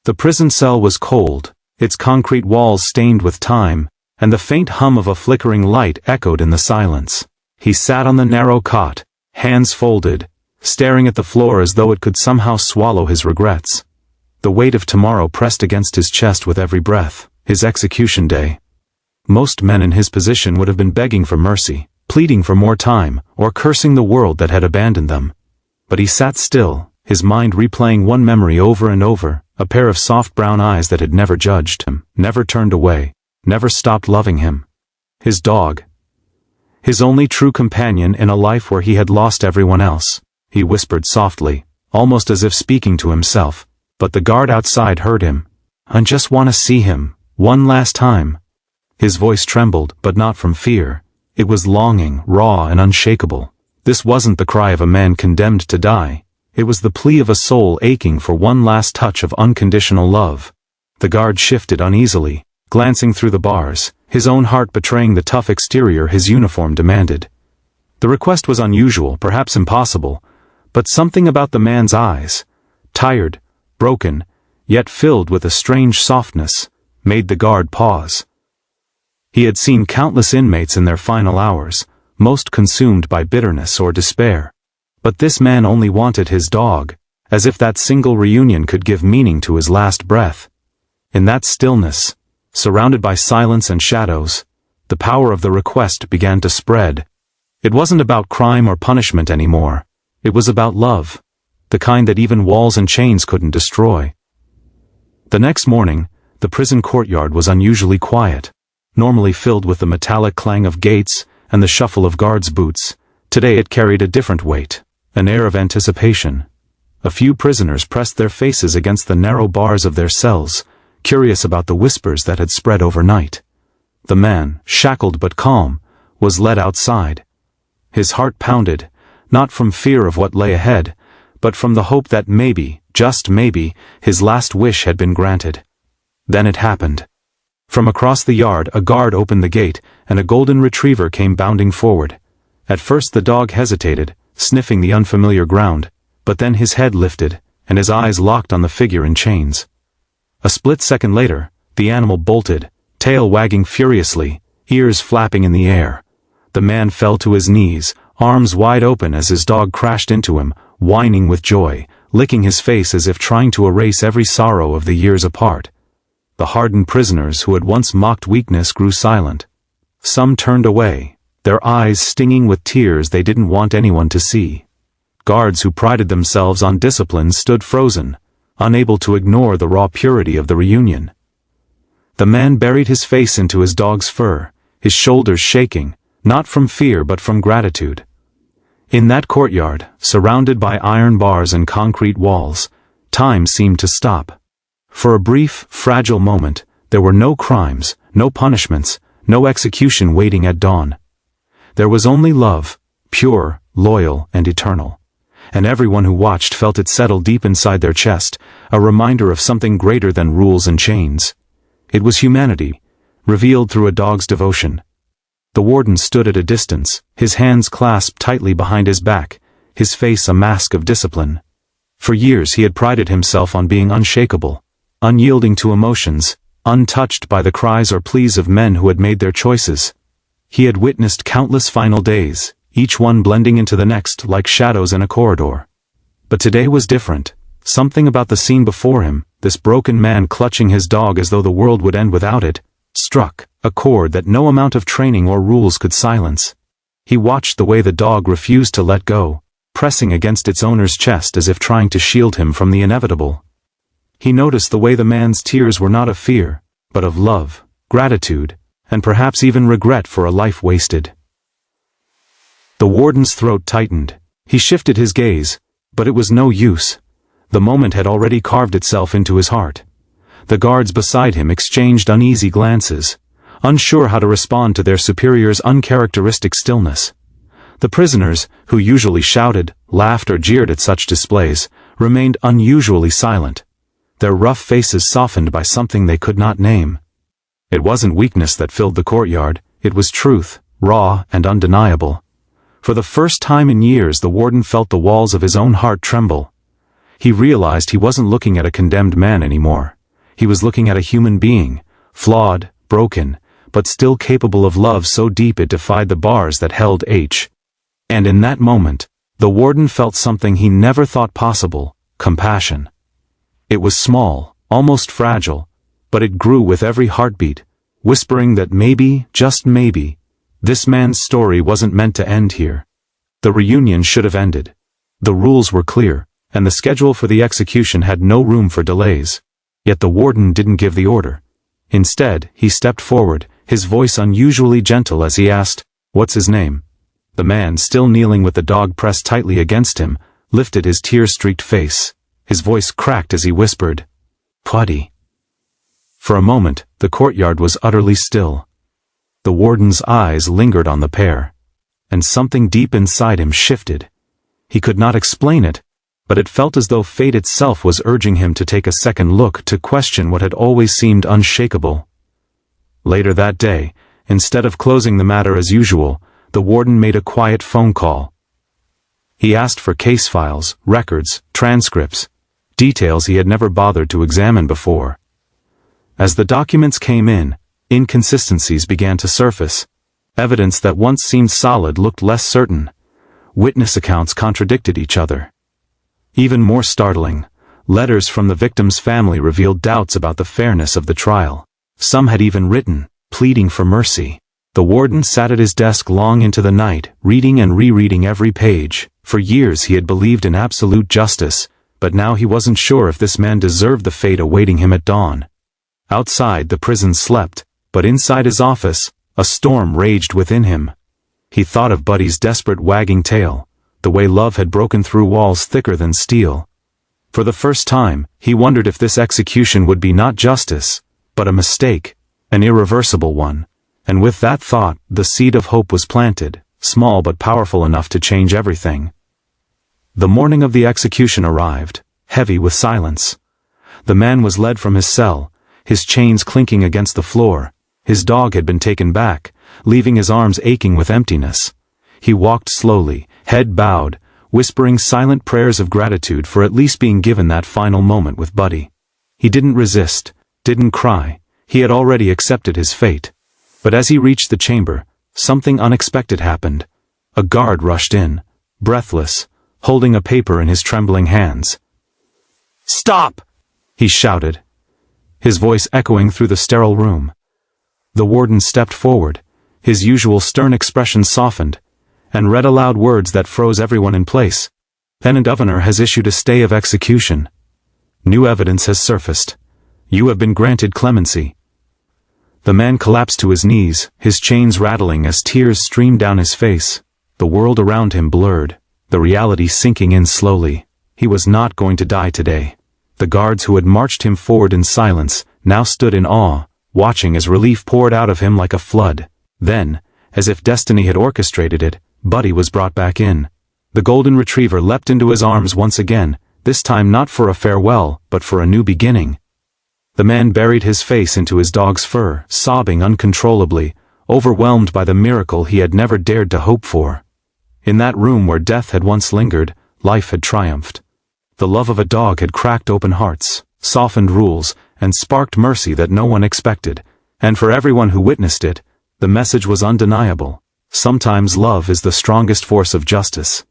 The prison cell was cold, its concrete walls stained with time, and the faint hum of a flickering light echoed in the silence. He sat on the narrow cot, hands folded, staring at the floor as though it could somehow swallow his regrets. The weight of tomorrow pressed against his chest with every breath, his execution day. Most men in his position would have been begging for mercy, pleading for more time, or cursing the world that had abandoned them. But he sat still, his mind replaying one memory over and over, a pair of soft brown eyes that had never judged him, never turned away, never stopped loving him. His dog. His only true companion in a life where he had lost everyone else. He whispered softly, almost as if speaking to himself, but the guard outside heard him. "I just want to see him, one last time." His voice trembled, but not from fear. It was longing, raw and unshakable. This wasn't the cry of a man condemned to die. It was the plea of a soul aching for one last touch of unconditional love. The guard shifted uneasily, glancing through the bars, his own heart betraying the tough exterior his uniform demanded. The request was unusual, perhaps impossible, but something about the man's eyes, tired, broken, yet filled with a strange softness, made the guard pause. He had seen countless inmates in their final hours, most consumed by bitterness or despair. But this man only wanted his dog, as if that single reunion could give meaning to his last breath. In that stillness, surrounded by silence and shadows, the power of the request began to spread. It wasn't about crime or punishment anymore. It was about love, the kind that even walls and chains couldn't destroy. The next morning, the prison courtyard was unusually quiet. Normally filled with the metallic clang of gates and the shuffle of guards' boots, today it carried a different weight, an air of anticipation. A few prisoners pressed their faces against the narrow bars of their cells, curious about the whispers that had spread overnight. The man, shackled but calm, was led outside. His heart pounded, not from fear of what lay ahead, but from the hope that maybe, just maybe, his last wish had been granted. Then it happened. From across the yard a guard opened the gate, and a golden retriever came bounding forward. At first the dog hesitated, sniffing the unfamiliar ground, but then his head lifted, and his eyes locked on the figure in chains. A split second later, the animal bolted, tail wagging furiously, ears flapping in the air. The man fell to his knees, arms wide open as his dog crashed into him, whining with joy, licking his face as if trying to erase every sorrow of the years apart. The hardened prisoners who had once mocked weakness grew silent. Some turned away, their eyes stinging with tears they didn't want anyone to see. Guards who prided themselves on discipline stood frozen, unable to ignore the raw purity of the reunion. The man buried his face into his dog's fur, his shoulders shaking, not from fear but from gratitude. In that courtyard, surrounded by iron bars and concrete walls, time seemed to stop. For a brief, fragile moment, there were no crimes, no punishments, no execution waiting at dawn. There was only love, pure, loyal, and eternal. And everyone who watched felt it settle deep inside their chest, a reminder of something greater than rules and chains. It was humanity, revealed through a dog's devotion. The warden stood at a distance, his hands clasped tightly behind his back, his face a mask of discipline. For years he had prided himself on being unshakable, unyielding to emotions, untouched by the cries or pleas of men who had made their choices. He had witnessed countless final days, each one blending into the next like shadows in a corridor. But today was different. Something about the scene before him, this broken man clutching his dog as though the world would end without it, struck a chord that no amount of training or rules could silence. He watched the way the dog refused to let go, pressing against its owner's chest as if trying to shield him from the inevitable. He noticed the way the man's tears were not of fear, but of love, gratitude, and perhaps even regret for a life wasted. The warden's throat tightened. He shifted his gaze, but it was no use. The moment had already carved itself into his heart. The guards beside him exchanged uneasy glances, unsure how to respond to their superior's uncharacteristic stillness. The prisoners, who usually shouted, laughed or jeered at such displays, remained unusually silent, their rough faces softened by something they could not name. It wasn't weakness that filled the courtyard, it was truth, raw and undeniable. For the first time in years the warden felt the walls of his own heart tremble. He realized he wasn't looking at a condemned man anymore. He was looking at a human being, flawed, broken, but still capable of love so deep it defied the bars that held H. And in that moment, the warden felt something he never thought possible: compassion. It was small, almost fragile, but it grew with every heartbeat, whispering that maybe, just maybe, this man's story wasn't meant to end here. The reunion should have ended. The rules were clear, and the schedule for the execution had no room for delays. Yet the warden didn't give the order. Instead, he stepped forward, his voice unusually gentle as he asked, "What's his name?" The man, still kneeling with the dog pressed tightly against him, lifted his tear-streaked face. His voice cracked as he whispered, "Putty." For a moment, the courtyard was utterly still. The warden's eyes lingered on the pair. And something deep inside him shifted. He could not explain it, but it felt as though fate itself was urging him to take a second look, to question what had always seemed unshakable. Later that day, instead of closing the matter as usual, the warden made a quiet phone call. He asked for case files, records, transcripts, details he had never bothered to examine before. As the documents came in, inconsistencies began to surface. Evidence that once seemed solid looked less certain. Witness accounts contradicted each other. Even more startling, letters from the victim's family revealed doubts about the fairness of the trial. Some had even written, pleading for mercy. The warden sat at his desk long into the night, reading and rereading every page. For years he had believed in absolute justice, but now he wasn't sure if this man deserved the fate awaiting him at dawn. Outside, the prison slept, but inside his office, a storm raged within him. He thought of Buddy's desperate wagging tail, the way love had broken through walls thicker than steel. For the first time, he wondered if this execution would be not justice, but a mistake, an irreversible one. And with that thought, the seed of hope was planted, small but powerful enough to change everything. The morning of the execution arrived, heavy with silence. The man was led from his cell, his chains clinking against the floor. His dog had been taken back, leaving his arms aching with emptiness. He walked slowly, head bowed, whispering silent prayers of gratitude for at least being given that final moment with Buddy. He didn't resist, didn't cry. He had already accepted his fate. But as he reached the chamber, something unexpected happened. A guard rushed in, breathless, holding a paper in his trembling hands. "Stop!" he shouted, his voice echoing through the sterile room. The warden stepped forward, his usual stern expression softened, and read aloud words that froze everyone in place. "The governor has issued a stay of execution. New evidence has surfaced. You have been granted clemency." The man collapsed to his knees, his chains rattling as tears streamed down his face. The world around him blurred, the reality sinking in slowly. He was not going to die today. The guards who had marched him forward in silence now stood in awe, watching as relief poured out of him like a flood. Then, as if destiny had orchestrated it, Buddy was brought back in. The golden retriever leapt into his arms once again, this time not for a farewell, but for a new beginning. The man buried his face into his dog's fur, sobbing uncontrollably, overwhelmed by the miracle he had never dared to hope for. In that room where death had once lingered, life had triumphed. The love of a dog had cracked open hearts, softened rules, and sparked mercy that no one expected. And for everyone who witnessed it, the message was undeniable. Sometimes love is the strongest force of justice.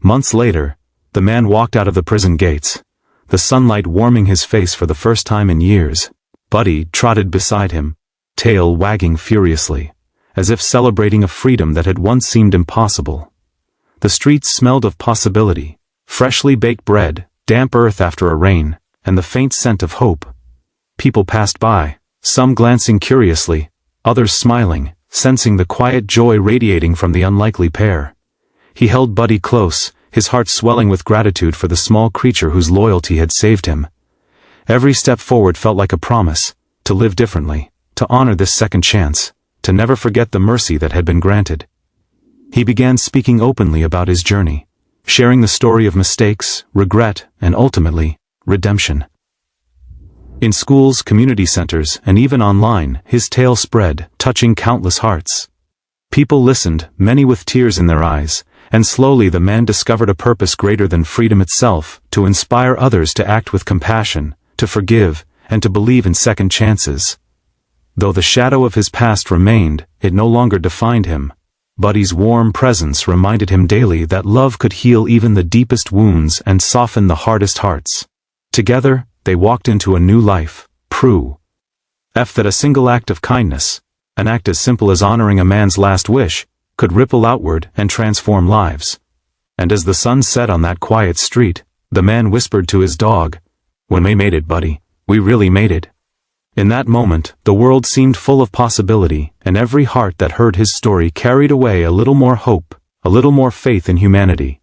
Months later, the man walked out of the prison gates, the sunlight warming his face for the first time in years. Buddy trotted beside him, tail wagging furiously, as if celebrating a freedom that had once seemed impossible. The streets smelled of possibility, freshly baked bread, damp earth after a rain, and the faint scent of hope. People passed by, some glancing curiously, others smiling, sensing the quiet joy radiating from the unlikely pair. He held Buddy close, his heart swelling with gratitude for the small creature whose loyalty had saved him. Every step forward felt like a promise, to live differently, to honor this second chance, to never forget the mercy that had been granted. He began speaking openly about his journey, sharing the story of mistakes, regret, and ultimately, redemption. In schools, community centers, and even online, his tale spread, touching countless hearts. People listened, many with tears in their eyes, And slowly the man discovered a purpose greater than freedom itself, to inspire others to act with compassion, to forgive, and to believe in second chances. Though the shadow of his past remained, it no longer defined him. Buddy's warm presence reminded him daily that love could heal even the deepest wounds and soften the hardest hearts. Together, they walked into a new life, proof that a single act of kindness, an act as simple as honoring a man's last wish, could ripple outward and transform lives. And as the sun set on that quiet street, the man whispered to his dog, "When we made it, buddy, we really made it." In that moment, the world seemed full of possibility, and every heart that heard his story carried away a little more hope, a little more faith in humanity.